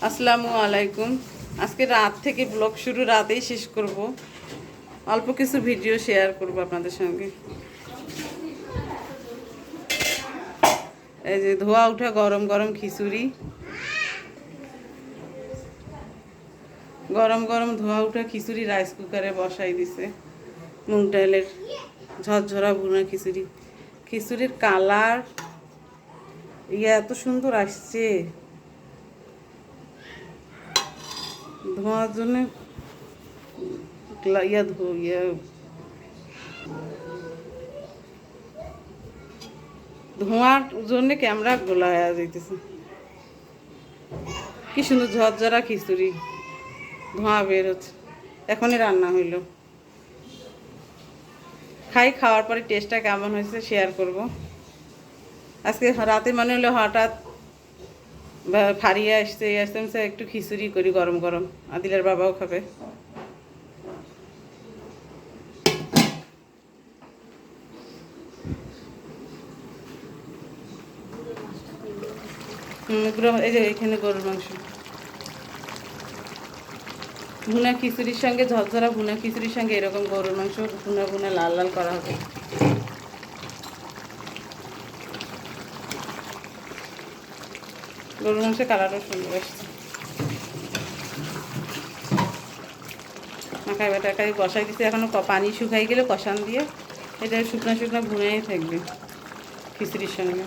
আসসালামু আলাইকুম। আজকে রাত থেকে ব্লগ শুরু, রাতেই শেষ করব। অল্প কিছু ভিডিও শেয়ার করব আপনাদের সঙ্গে। এই যে ধোয়া উঠা গরম গরম খিচুড়ি, গরম গরম ধোয়া উঠা খিচুড়ি রাইস কুকারে বসাই দিছে। মুগ ডালের ঝরঝরা ভুনা খিচুড়ি। খিচুড়ির কালার এত সুন্দর আসছে, ধোঁয়ার জন্য ধোঁয়ার জন্য ক্যামেরা গোলায় যাইতেছে। কি সুন্দর ঝরঝরা খিচুড়ি, ধোঁয়া বের হচ্ছে। এখনই রান্না হইল, খাওয়ার পরে টেস্টটা কেমন হয়েছে শেয়ার করব। আজকে রাতে মনে হলো হঠাৎ ফারিয়ে আসতে একটু খিচুড়ি করি গরম গরম, আদিলের বাবাও খাবে। এই যে এখানে গরুর মাংস ভুনা খিচুড়ির সঙ্গে, ঝরঝরা ভুনা খিচুড়ির সঙ্গে এরকম গরুর মাংস ভুনা ভুনা লাল লাল করা হবে। গরুর মাংসের কালারও সুন্দর আসছে। মাখাই বাটাকাই কষাই দিতে, এখনও পানি শুকাই গেলে কষান দিয়ে এটা শুকনো শুকনো ভুনাই থাকবে খিচুড়ির সঙ্গে।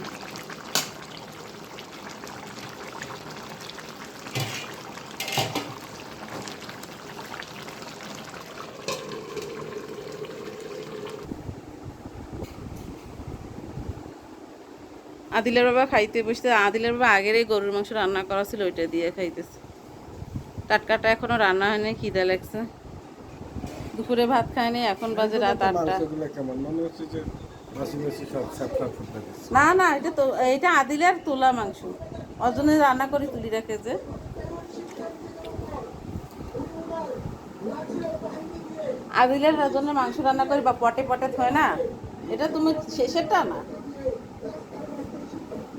আদিলের বাবা খাইতে বসতে, আদিলের বাবা আগের এই গরুর মাংস রান্না করা ছিল, ওইটা দিয়ে খাইতেছে। টাটকাটা এখনো রান্না হয়নি, খিদে লাগছে। দুপুরে ভাত খায়নি, এখন বাজে রাত 8টা। না না, এটা তো এটা আদিলের তোলা মাংস, ওর জন্য রান্না করে তুলি রাখে যে। আদিলের জন্য মাংস রান্না করি বা পটে পটে থয় না, এটা তুমি শেষেরটা না।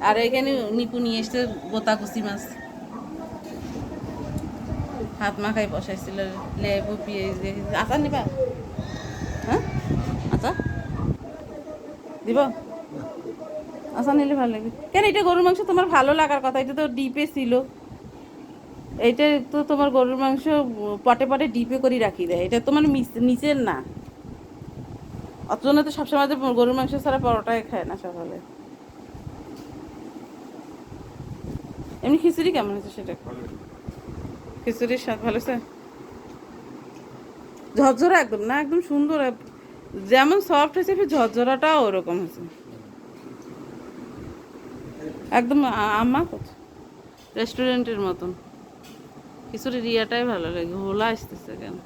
আর এখানে নিপু নিয়ে এসছে গোতাকুচি মাছ, হাত মাখাই বসাইছিল, লেবু পেঁয়াজ দিয়ে। আচার নিবা? হ্যাঁ আচার দিব? আচার নিলে ভালো লাগবে কেন? এটা গরুর মাংস তোমার ভালো লাগার কথা, এটা তো ডিপে ছিল। এইটা তো তোমার গরুর মাংস পটে পটে ডিপে করে রাখি দেয়, এটা তোমার নিচের না। অত জন্য তো সবসময় তো গরুর মাংস ছাড়া পরোটাই খায় না সকালে। এমনি খিচুড়ি কেমন হয়েছে সেটা? খিচুড়ির স্বাদ ভালো আছে, ঝরঝরা একদম না, একদম সুন্দর। যেমন সফট হয়েছে ঝরঝরাটাও ওরকম হয়েছে একদম। আম্মা রেস্টুরেন্টের মতন খিচুড়ির ইয়াটাই ভালো লাগে। হোলা আসতেছে কেন?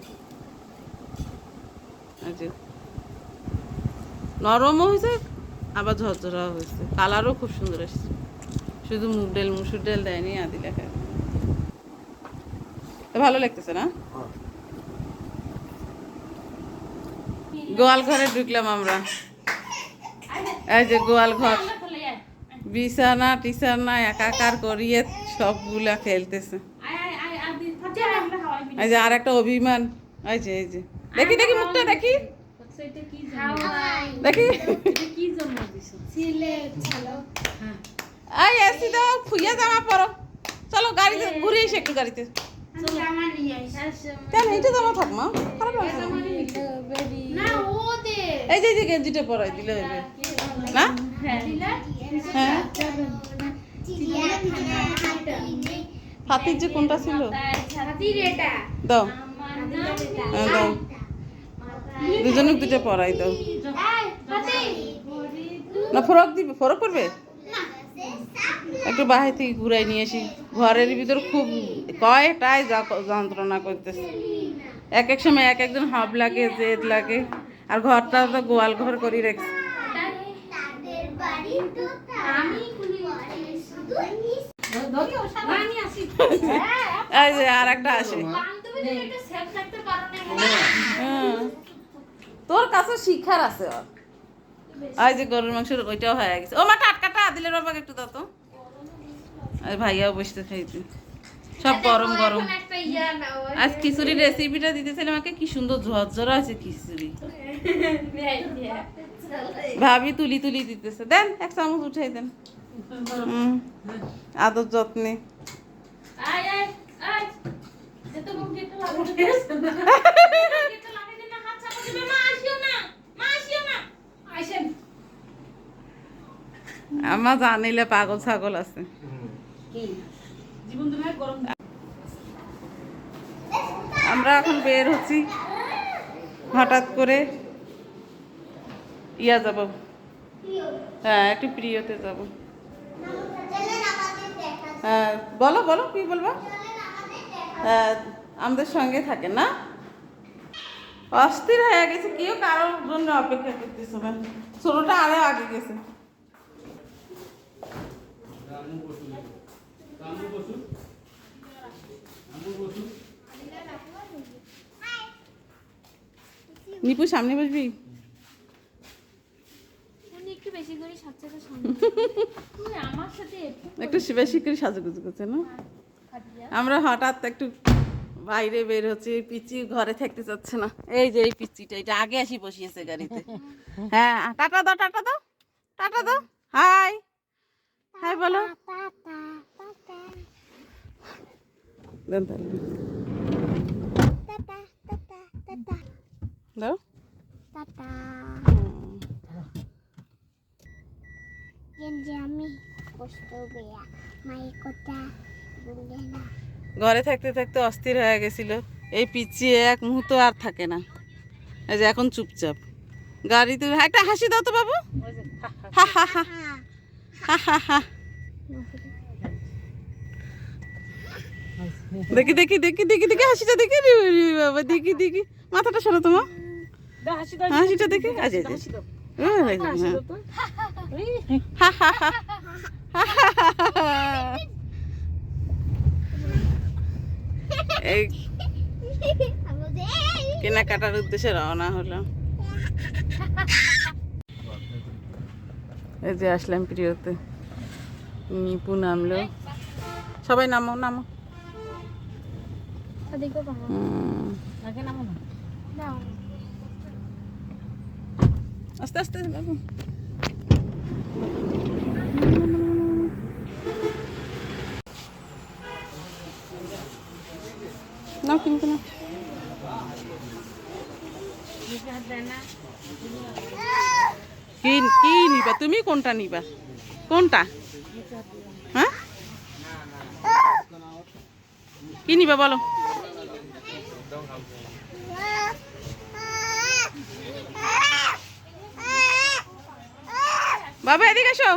নরমও হয়েছে আবার ঝরঝরাও হয়েছে, কালারও খুব সুন্দর আসছে। শুধু মুসুর ডাল দেয়নি, আদি লেখা ভালো লাগতেছে না? গোয়াল ঘরে ঢুকলাম আমরা। এই যে গোয়াল ঘর, বিছানা টিছানা একাকার করিয়ে সবগুলা খেলতেছে। এই যে আর একটা অভিমান, এই যে দেখি দেখি মুখটা দেখি দেখি। এই এসি দাও, ফুইয়া জামা পরো, চলো গাড়িতে ঘুরে এসে একটু গাড়িতে। কেন এইটা জামা থাক মা, খারাপ লাগছে এই যে গেঞ্জিটা পরাই দিলে হবে না? হ্যাঁ হাতির যে কোনটা ছিল দাও, হ্যাঁ দাও, দুজনে দুটো পরাই দাও না। ফরক দিবে, ফরক করবে একটু বাহির থেকে ঘুরাই নিয়ে আসি। ঘরের ভিতর খুব কয়টাই যন্ত্রণা করতেছে, এক এক সময় এক একজন হাব লাগে, জেদ লাগে। আর ঘরটা তো গোয়াল ঘর করে রেখেছে। এই যে আর একটা আসে, তোর কাছে শিক্ষার আছে। এই যে গরুর মাংস ওইটাও হয়ে গেছে। ও মা টাটকাটা আদিলের বাবাকে একটু দাও তো। ভাইয়াও বসতে খাইতে। সব গরম গরম। আজ খিচুড়ির রেসিপিটা দিতেছিলাম আমাকে, কি সুন্দর ঝরঝরা আছে খিচুড়ি। ভাবি তুলি তুলি দিতেছে, দেন এক চামচ উঠাই দেন। আদর যত্নে। আমার জানিলে পাগল ছাগল আছে। আমরা এখন বের হচ্ছি, হঠাৎ করে ইয়া যাব, হ্যাঁ একটু প্রিয়তে যাব। হ্যাঁ বলো বলো কি বলবো। হ্যাঁ আমাদের সঙ্গে থাকে না, অস্থির হয়ে গেছে, কেউ কারোর জন্য অপেক্ষা করতেছে না। ছোটটা আরো আগে গেছে। নিপু সামনে বসবি, একটু বেশি করে সাজুগুজু করছে না। আমরা হঠাৎ একটু বাইরে বের হচ্ছে, পিচি ঘরে থাকতে চাচ্ছে না। এই যে এই পিচিটা, এটা আগে আসি বসিয়েছে গাড়িতে। হ্যাঁ টাটা দাও, টাটা দাও, টাটা দাও, হাই হাই বলো। দাও ঘরে থাকতে থাকতে অস্থির হয়ে গেছিল। এই পিছিয়ে এক মুহূর্ত আর থাকে না। এই যে এখন চুপচাপ গাড়িতে। একটা হাসি দাও তো বাবু, হা হা হা হা হা হা। দেখি দেখি দেখি দেখি দেখি হাসিটা দেখি, বাবা দেখি দেখি, মাথাটা সরো তোমার, হাসিটা দেখি। আজ এই কেনাকাটার উদ্দেশ্যে রওনা হলো। এই যে আসলাম প্রিয়তে, নিপু নামলো, সবাই নামো নামো। আস্তে আস্তে বাবু। নাও কিন্তু না, কি কি নিবা তুমি? কোনটা নিবা? কোনটা? হ্যাঁ কি নিবা বলো? বাবা এদিকে এসো,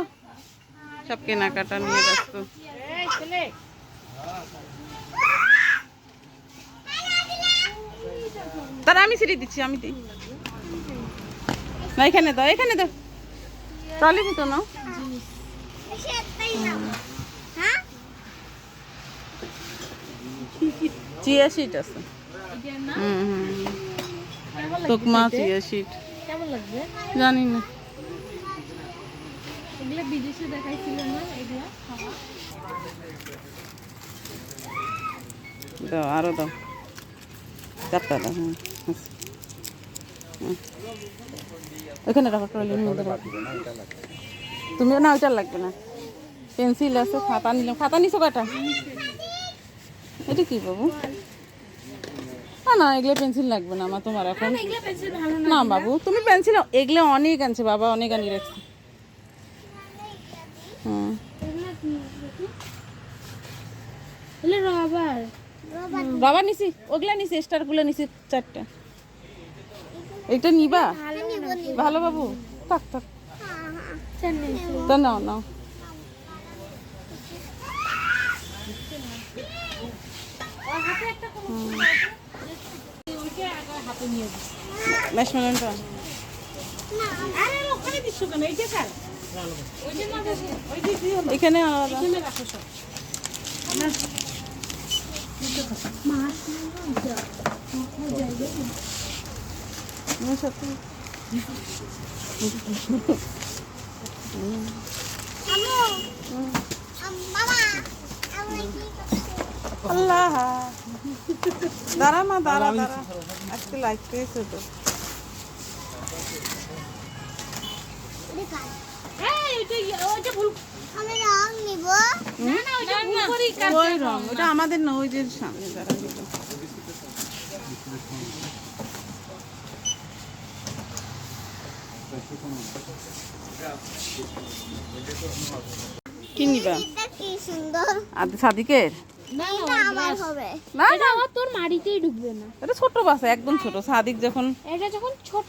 সব কেনাকাটা নিয়ে ব্যস্ত। তারা আমি সিঁড়ি দিচ্ছি, আমি দিই না। এখানে দাও, এখানে দাও, ট্রলি তো নাও। চিয়া সিট আছে, তোকমা চিয়া সিট জানি না, বিদেশে দেখাইছিল না এগুলা। দাও আরো দাও, চারটা দাও। ওখানে রাখো, ট্রলির মধ্যে রাখো। তুমিও না, ওইটা লাগবে না। পেন্সিল আছে, খাতা নিলাম। খাতা নিছো কটা? এটা কি বাবু? না না এগুলো পেন্সিল লাগবে না আমার তোমার এখন। না বাবু তুমি পেন্সিল, এগুলো অনেক আনছে বাবা, অনেক আনি রাখছি। রাবার নিছি, ওগুলা নিছি, স্টার গুলো নিছি 4টা। এটা নিবা? ভালো বাবু, থাক থাক, তা নাও নাও। ম্যাশমেলনটা এখানে আলাদা। আল্লাহ দাঁড়া মা দাঁড়া দাঁড়া আজকে লাইট পেয়েছো তো ওই রং ওটা আমাদের না ওই যে সামনে দাঁড়া কি নিবা কি সুন্দর সাদিকের না আমার তোর মাড়িতেই ঢুকবে না এটা ছোট বাচ্চা একদম ছোট সাদিক যখন এটা যখন ছোট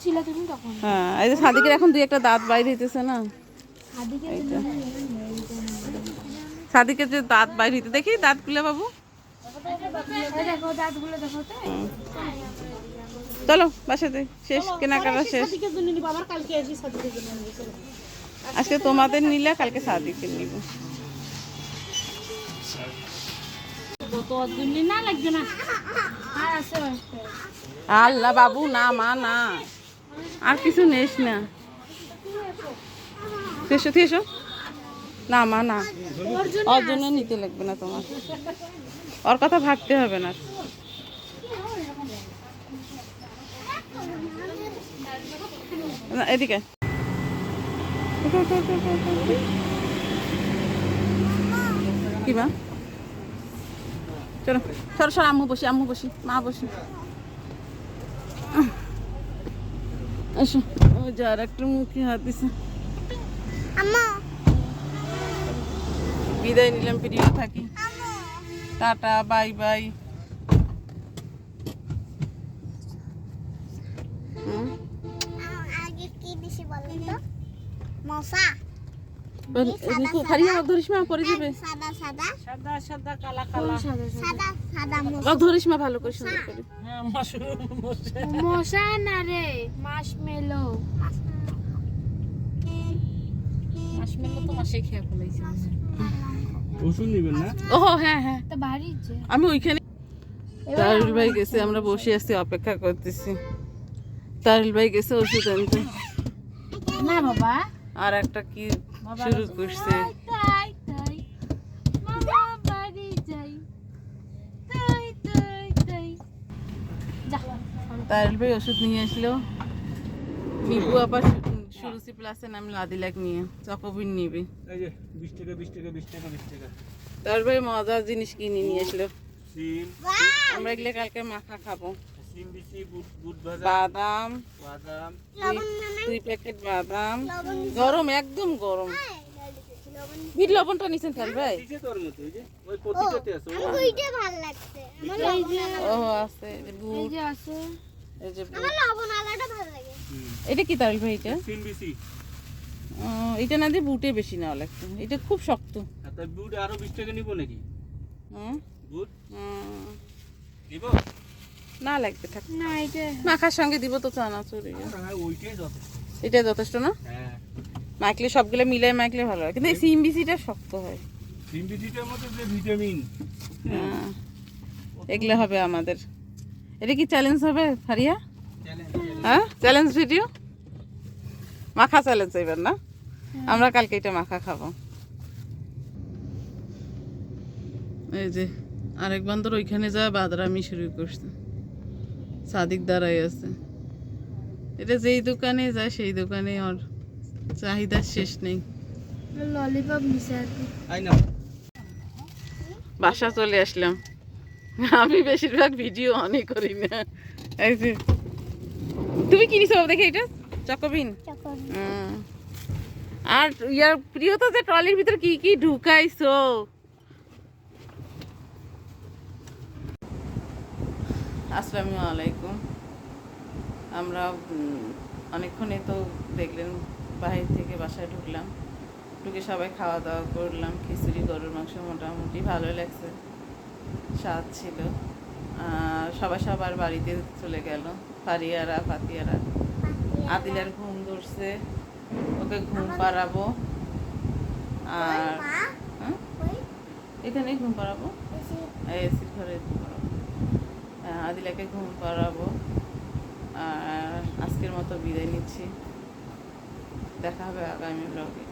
ছিল তুমি তখন হ্যাঁ এই যে সাদিকের এখন দুই একটা দাঁত বাইরে হইতেছে না সাদিকের যে দাঁত বাইরে হইতে দেখি দাঁত খুলে বাবু দেখো দাঁতগুলো দেখো তো চলো বাসাতে শেষ কেনাকাটা শেষ আজকে তোমাদের নিলে কালকে সাদিকের নিব আল্লাহ বাবু না মা না আর কিছু নেস না এসো এসো না মা না ওর জন্য নিতে লাগবে না তোমার ওর কথা ভাবতে হবে না এদিকে কি বা চলো সর সর আম্মু বসি মা বসি এসো ও যার একটা মুখে হাত দিছে বিদায় নিলাম প্রিয় থাকি টাটা বাই বাই আগে কি দিছি বলেন তো মশা খালি হাত ধরিস মা পরে যাবে সাদা সাদা সাদা সাদা কালা কালা সাদা সাদা ধরিস মা ভালো করে সুন্দর করে হ্যাঁ মাশরুম মশা না রে মাশমেলো মাশমেলো তো মাসে খেয়ে ফেলাইছে ওষুধ নিবেন না ও হ্যাঁ হ্যাঁ তো বাড়ি যে আমি ওইখানে তারুল ভাই গেছে আমরা বসে আছি অপেক্ষা করতেছি তারুল ভাই গেছে ওষুধ আনতে না বাবা আর একটা কি শুরু করছে তাই তাই মামা বাড়ি যাই তাই তাই তাই যা তারুল ভাই ওষুধ নিয়ে আসলো নিবু আবার সুরুচি প্লাসে নাম লাদিলাক নিয়ে চকবিন নিবি এই যে 20 টাকা 20 টাকা 20 টাকা 20 টাকা তারুল ভাই মজার জিনিস কিনে নিয়ে আসলো সিম আমরা এগুলো কালকে মাখা খাবো সিম বিচি বুট বুট ভাজা বাদাম বাদাম দুই প্যাকেট বাদাম গরম একদম গরম বিট লবণটা নিছেন তার ভাই দিছে তোর মধ্যে ওই যে ওই পতিটাতে আছে ওইটা ভালো লাগছে আমার লবণ ও আছে এই যে বুট যে আছে এই যে বুট আমার লবণ আলাদা ভালো লাগে এটা কি তারুল ভাই এটা সিম বিচি এটা না দিয়ে বুটে বেশি নেওয়া লাগতো এটা খুব শক্ত আর তাই বুট আরো 20 টাকা নিব নাকি হুম বুট দিব না লাগবে থাক না এটা মাখার সঙ্গে দিব তো চানাচুর হ্যাঁ ওইটাই যথেষ্ট এটা যথেষ্ট না হ্যাঁ মাখলে সবগুলো মিলাই মাখলে ভালো হয় কিন্তু এই সিম বিচিটা শক্ত হয় সিম বিচিটার মধ্যে যে ভিটামিন হ্যাঁ এগুলো হবে আমাদের এটা কি চ্যালেঞ্জ হবে ফারিয়া হ্যাঁ চ্যালেঞ্জ ভিডিও মাখা চ্যালেঞ্জ এবার না আমরা কালকে এটা মাখা খাবো এই যে আরেক বান্দর ওইখানে যা বাদরামি শুরু করছে সাদিক দাঁড়াই আছে এটা যেই দোকানে যায় সেই দোকানে ওর চাহিদা শেষ নেই ললিপপ নিছে আই না বাসা চলে আসলাম আমি বেশিরভাগ ভিডিও অনই করি না এই যে তুমি কি নিছো দেখে এটা চকোবিন আর ইয়ার প্রিয় তো যে ট্রলির ভিতর কি কি ঢুকাইছো আসসালামু আলাইকুম আমরা অনেকক্ষণে তো দেখলেন বাইরে থেকে বাসায় ঢুকলাম ঢুকে সবাই খাওয়া দাওয়া করলাম খিচুড়ি গরুর মাংস মোটামুটি ভালোই লাগছে স্বাদ ছিল সবাই সবার বাড়িতে চলে গেল ফারিয়ারা ফাতিয়ারা আদিলার ঘুম ধরছে ওকে ঘুম পাড়াবো আর এখানেই ঘুম পাড়াবো এসির ঘরে ঘুম পাড়াবো আদিলাকে ঘুম পাড়াবো আর আজকের মতো বিদায় নিচ্ছি দেখা হবে আগামী ব্লগে